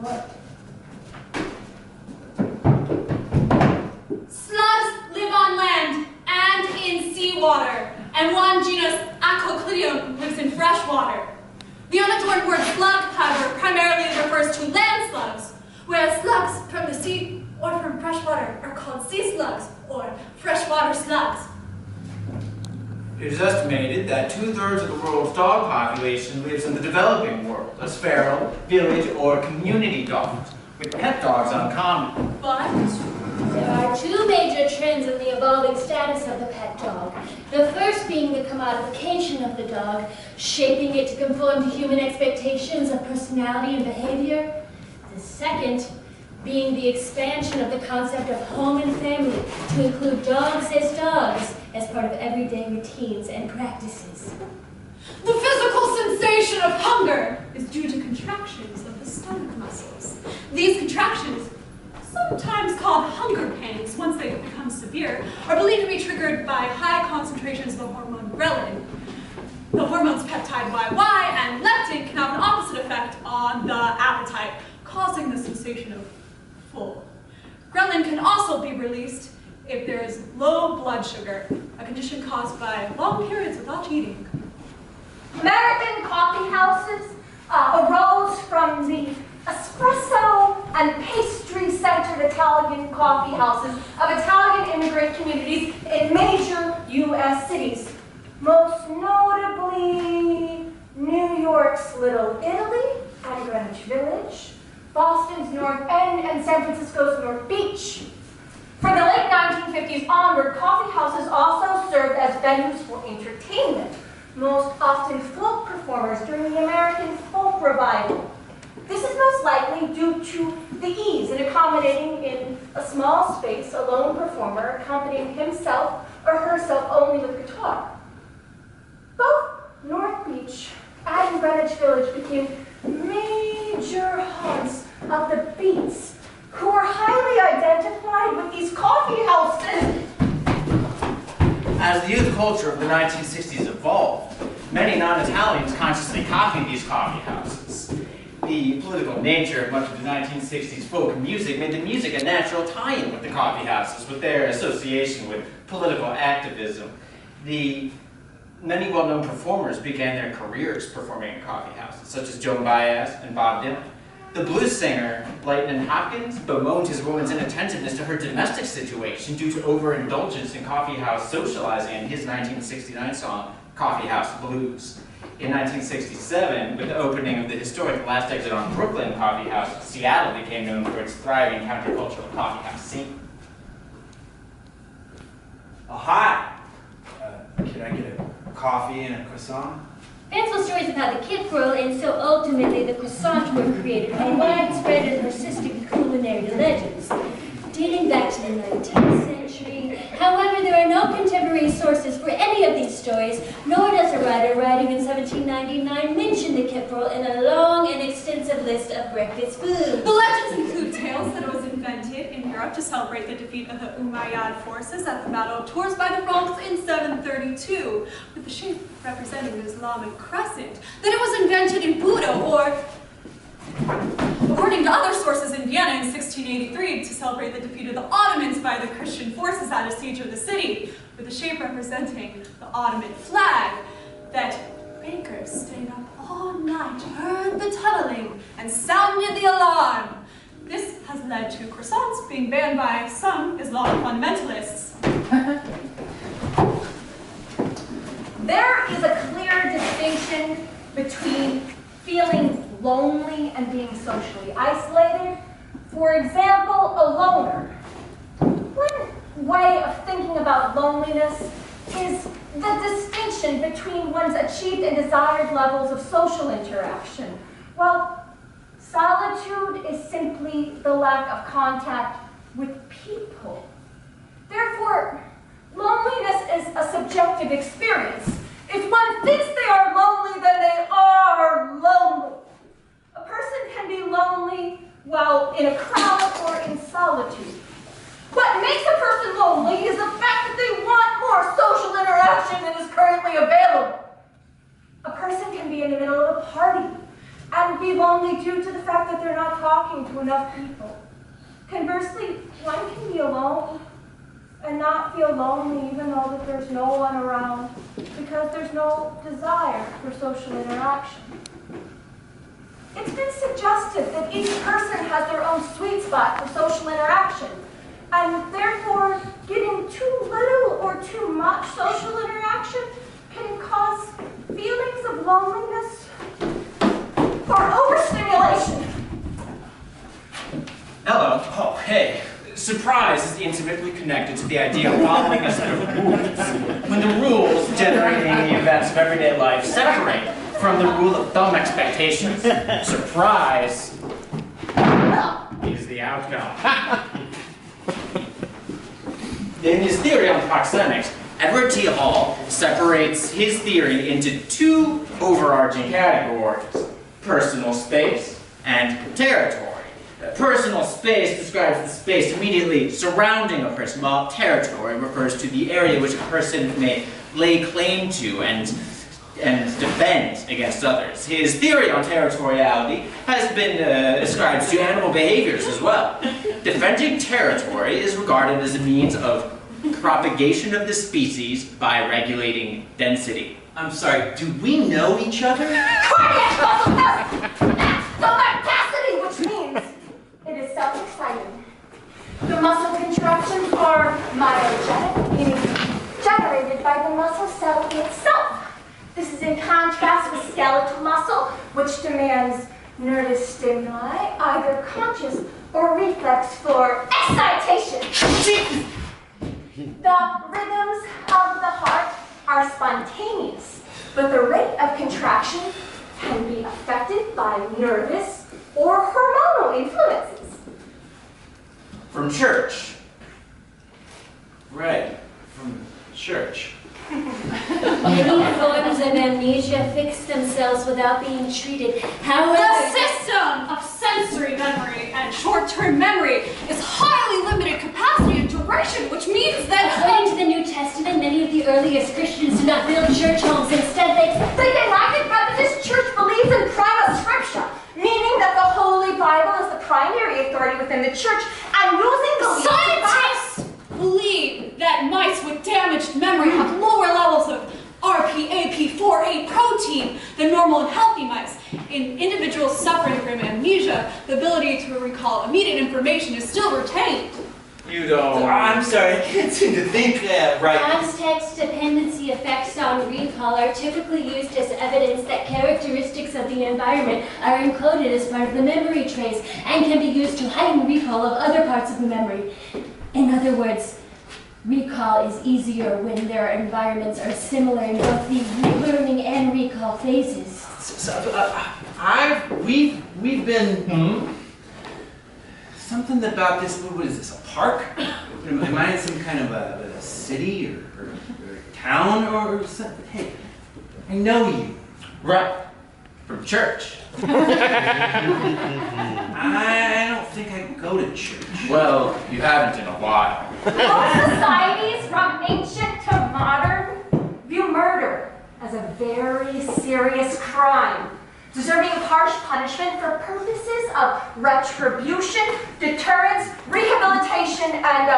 What? Slugs live on land and in seawater, and one genus, Acoclidium, lives in fresh water. The unadorned word slug, however, primarily refers to land slugs, whereas slugs from the sea or from fresh water are called sea slugs or freshwater slugs. It is estimated that 2/3 of the world's dog population lives in the developing world as feral, village, or community dogs, with pet dogs uncommon. But there are two major trends in the evolving status of the pet dog. The first being the commodification of the dog, shaping it to conform to human expectations of personality and behavior. The second being the expansion of the concept of home and family to include dogs as part of everyday routines and practices. the physical sensation of hunger is due to contractions of the stomach muscles. These contractions, sometimes called hunger pangs once they become severe, are believed to be triggered by high concentrations of the hormone ghrelin. The hormones peptide YY and leptin can have an opposite effect on the appetite, causing the sensation of full. Ghrelin can also be released if there is low blood sugar, a condition caused by long periods without eating. American coffee houses arose from the espresso and pastry-centered Italian coffee houses of Italian immigrant communities in major U.S. cities, most notably New York's Little Italy and Greenwich Village, Boston's North End, and San Francisco's North Beach. From the late 1950s onward, coffee houses also served as venues for entertainment, most often folk performers during the American folk revival. This is most likely due to the ease in accommodating in a small space a lone performer accompanying himself or herself only with guitar. Both North Beach and Greenwich Village became major haunts of the beats, who were highly identified with these coffee houses. As the youth culture of the 1960s evolved, many non-Italians consciously copied these coffee houses. The political nature of much of the 1960s folk music made the music a natural tie-in with the coffee houses, with their association with political activism. Many well-known performers began their careers performing in coffee houses, such as Joan Baez and Bob Dylan. The blues singer, Lightnin' Hopkins, bemoaned his woman's inattentiveness to her domestic situation due to overindulgence in coffee house socializing in his 1969 song, Coffee House Blues. In 1967, with the opening of the historic Last Exit on Brooklyn coffee house, Seattle became known for its thriving countercultural coffee house scene. Oh, hi! Can I get a coffee and a croissant? Fanciful stories of how the Kidwell and so ultimately the croissant were created are widespread and persistent culinary legends, dating back to the 19th century. However, there are no contemporary sources for any of these stories, nor does a writer writing in 1799 mention the Kidwell in a long and extensive list of breakfast foods. The legends include tales that it was invented in Europe to celebrate the defeat of the Umayyad forces at the Battle of Tours by the Franks in 732, with the shape representing the Islamic crescent, that it was invented in Buda, or, according to other sources, in Vienna in 1683 to celebrate the defeat of the Ottomans by the Christian forces at a siege of the city, with the shape representing the Ottoman flag, that bakers staying up all night heard the tunneling and sounded the alarm. This has led to croissants being banned by some Islamic fundamentalists. There is a clear distinction between feeling lonely and being socially isolated. For example, a loner. One way of thinking about loneliness is the distinction between one's achieved and desired levels of social interaction, while solitude is simply the lack of contact with people. Therefore, loneliness is a subjective experience. If one thinks they are lonely, then they are lonely. A person can be lonely while in a crowd or in solitude. What makes a person lonely is the fact that they want more social interaction than is currently available. A person can be in the middle of a party and be lonely due to the fact that they're not talking enough people. Conversely, one can be alone and not feel lonely even though that there's no one around because there's no desire for social interaction. It's been suggested that each person has their own sweet spot for social interaction, and therefore getting too little or too much social interaction can cause feelings of loneliness or overstimulation. Hello. Oh, hey. Surprise is intimately connected to the idea of following a set of rules. When the rules generating the events of everyday life separate from the rule of thumb expectations, surprise is the outcome. In his theory on proxemics, Edward T. Hall separates his theory into two overarching categories: personal space and territory. Personal space describes the space immediately surrounding a person, while territory refers to the area which a person may lay claim to and defend against others. His theory on territoriality has been ascribed to animal behaviors as well. Defending territory is regarded as a means of propagation of the species by regulating density. I'm sorry, do we know each other? Cardiac muscle test! That's the lactacity, which means it is self-exciting. The muscle contractions are myogenic, meaning generated by the muscle cell itself. This is in contrast with skeletal muscle, which demands nervous stimuli, either conscious or reflex for excitation. The rhythms of the heart are spontaneous, but the rate of contraction can be affected by nervous or hormonal influences. From church. Right, from church. Many forms of amnesia fix themselves without being treated. However, The system of sensory memory and short-term memory is highly limited capacity and duration, which means that according to the New Testament, many of the earliest Christians do not build church homes. Instead, they United Methodist Church believes in prima scriptura, meaning that the Holy Bible is the primary authority within the church, and using the scientists believe that mice with damaged memory have lower levels of RPAP48 protein than normal and healthy mice. In individuals suffering from amnesia, the ability to recall immediate information is still retained. You don't. I'm sorry, I can't seem to think right. context dependency effects on recall are typically used as evidence that characteristics of the environment are encoded as part of the memory trace and can be used to heighten recall of other parts of the memory. In other words, recall is easier when their environments are similar in both the relearning and recall phases. We've been... Something about this, what is this, a park? Am I in some kind of a city or town or something? Hey, I know you. Right. From church. I don't think I go to church. Well, you haven't in a while. Most societies, from ancient to modern, view murder as a very serious crime, deserving of harsh punishment for purposes of retribution, deterrence, rehabilitation, and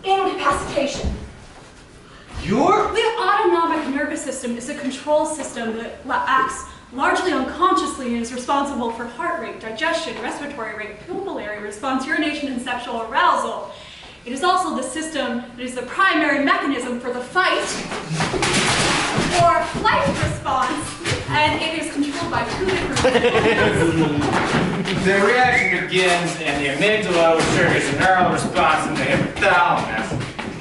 incapacitation. The autonomic nervous system is a control system that acts largely unconsciously and is responsible for heart rate, digestion, respiratory rate, pupillary response, urination, and sexual arousal. It is also the system that is the primary mechanism for the fight or flight response, and it is controlled by two different The reaction begins in the amygdala, which triggers a neural response in the hypothalamus.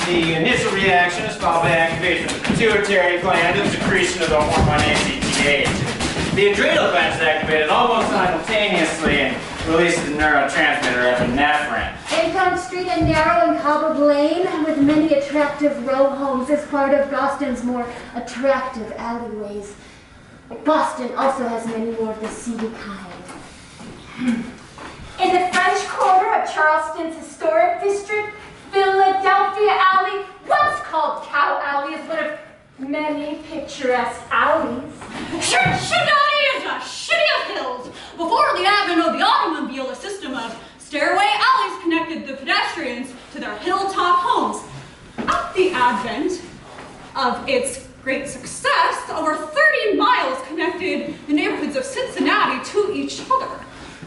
The initial reaction is followed by activation of the pituitary gland and secretion of the hormone ACTH. The adrenal gland is activated almost simultaneously and releases the neurotransmitter epinephrine. Income Street, a narrow and cobbled lane with many attractive row homes, is part of Boston's more attractive alleyways. Boston also has many more of the seedy kind. In the French Quarter of Charleston's historic district, Philadelphia Alley, once called Cow Alley, is one of many picturesque alleys. Cincinnati is a city of hills. Before the advent of the automobile, a system of advent of its great success, over 30 miles connected the neighborhoods of Cincinnati to each other.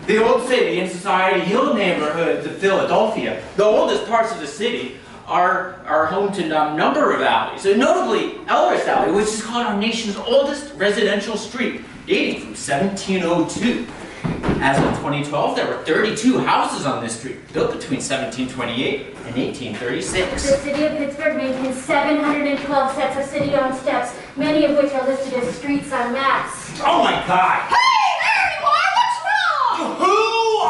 The Old City and Society Hill neighborhoods of Philadelphia, the oldest parts of the city, are home to a number of alleys, and notably Ellis Alley, which is called our nation's oldest residential street, dating from 1702. As of 2012, there were 32 houses on this street, built between 1728 and 1836. The city of Pittsburgh maintains 712 sets of city-owned steps, many of which are listed as streets on maps. Oh my God! Hey, there you are! What's wrong? Who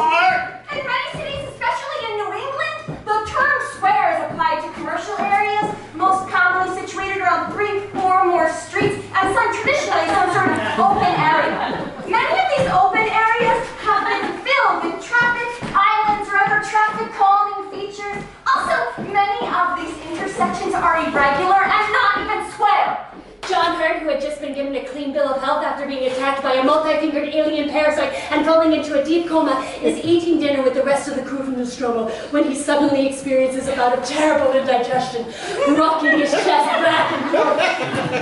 are? In many cities, especially in New England, the term square is applied to commercial areas, most commonly situated around 3, 4 or more streets, and some traditionally some sort of open area. Many of these open areas have been filled with traffic islands or other traffic calming features. Also, many of these intersections are irregular and not even square. John Hurt, who had just been given a clean bill of health after being attacked by a multi-fingered alien parasite and falling into a deep coma, is eating dinner with the rest of the crew from Nostromo when he suddenly experiences a bout of terrible indigestion, rocking his chest back and forth.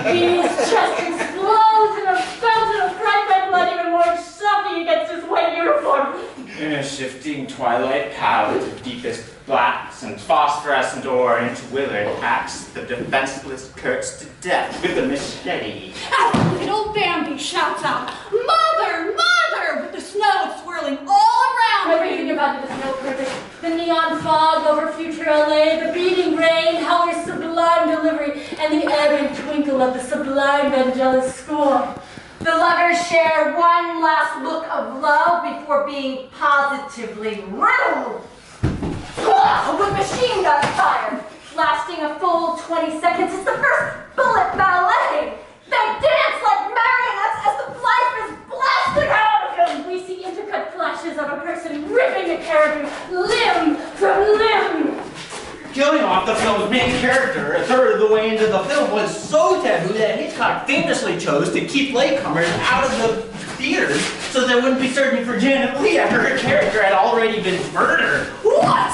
His chest explodes in a fountain of bright red blood, even more shocking against his white uniform. In a shifting twilight palette of deepest blacks and phosphorescent orange, Willard hacks the defenseless Kurtz to death with a machete. As little Bambi shouts out, "Mother, mother!" with the snow swirling all around Everything him. about it is no perfect. The neon fog over future LA, the beating rain, Heller's sublime delivery, and the ebb and twinkle of the sublime Vangelis score. The lovers share one last look of love before being positively riddled with machine gun fire. Lasting a full 20 seconds, it's the first bullet ballet. They dance like marionettes as the life is blasted out of them. We see intercut flashes of a person ripping a caribou limb from limb. Killing off the film's main character a third of the way into the film was so taboo that Hitchcock famously chose to keep latecomers out of the theaters so they wouldn't be searching for Janet Leigh after her character had already been murdered. What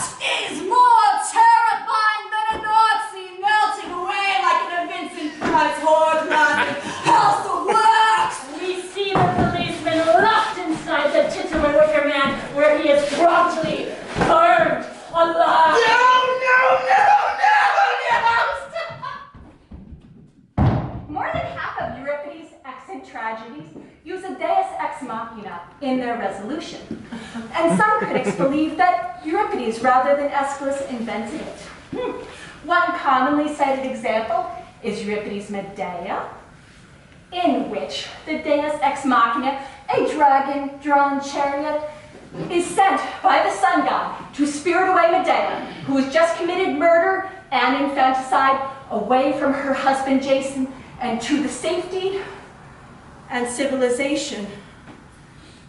is more terrifying than a Nazi melting away like an Vincent Price horror classic? House of Wax! We see the policeman locked inside the titular wicker man, where he is promptly burned alive. More than half of Euripides' extant tragedies use a deus ex machina in their resolution. And some critics believe that Euripides, rather than Aeschylus, invented it. One commonly cited example is Euripides' Medea, in which the deus ex machina, a dragon-drawn chariot, is sent by the sun god to spirit away Medea, who has just committed murder and infanticide, away from her husband Jason and to the safety and civilization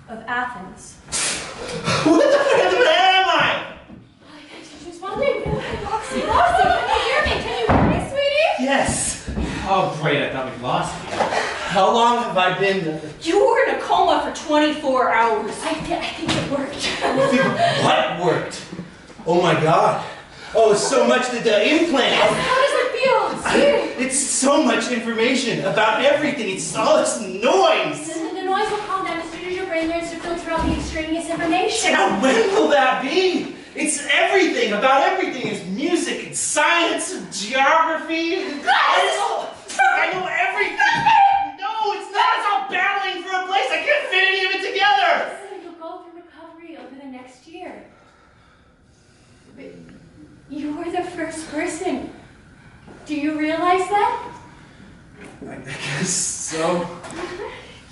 of Athens. What the am I? She's wondering. Roxy, can you hear me? Can you hear me, sweetie? Yes. Oh, great, I thought we lost you. How long have I been? You were in a coma for 24 hours. I think it worked. What worked? Oh my God. Oh, so much the implant. Yes, how does it feel? It's so much information about everything. It's all this noise. The noise will calm down as soon as your brain learns to filter out the extraneous information. Now, when will that be? It's everything, about everything. It's music, it's science, geography. I know everything. No, it's not. It's all battling for a place. I can't fit any of it together. You'll go through recovery over the next year. But you were the first person. Do you realize that? I guess so.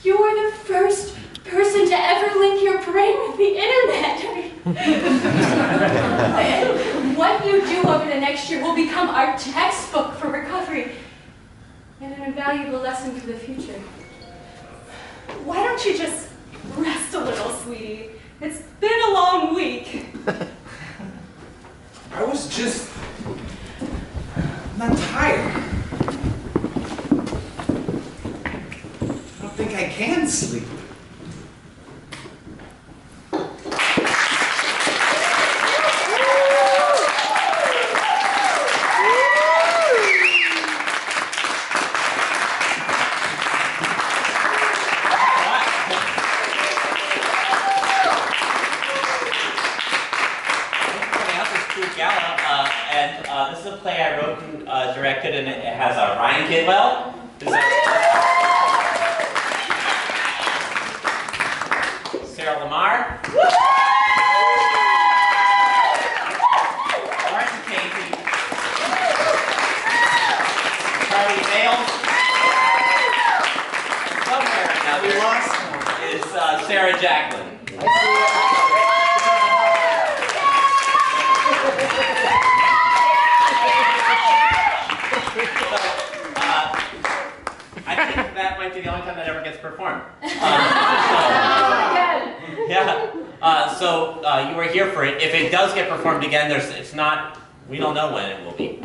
You were the first person to ever link your brain with the internet. What you do over the next year will become our textbook for recovery and an invaluable lesson for the future. Why don't you just rest a little, sweetie? It's been a long week. I was just not tired. I don't think I can sleep. directed, and it has Rjyan Kidwell. Sarah Lamar. Kasey. Bales. Somewhere in that we lost is Sarah Jacklin. I think that might be the only time that ever gets performed. You were here for it. If it does get performed again, we don't know when it will be.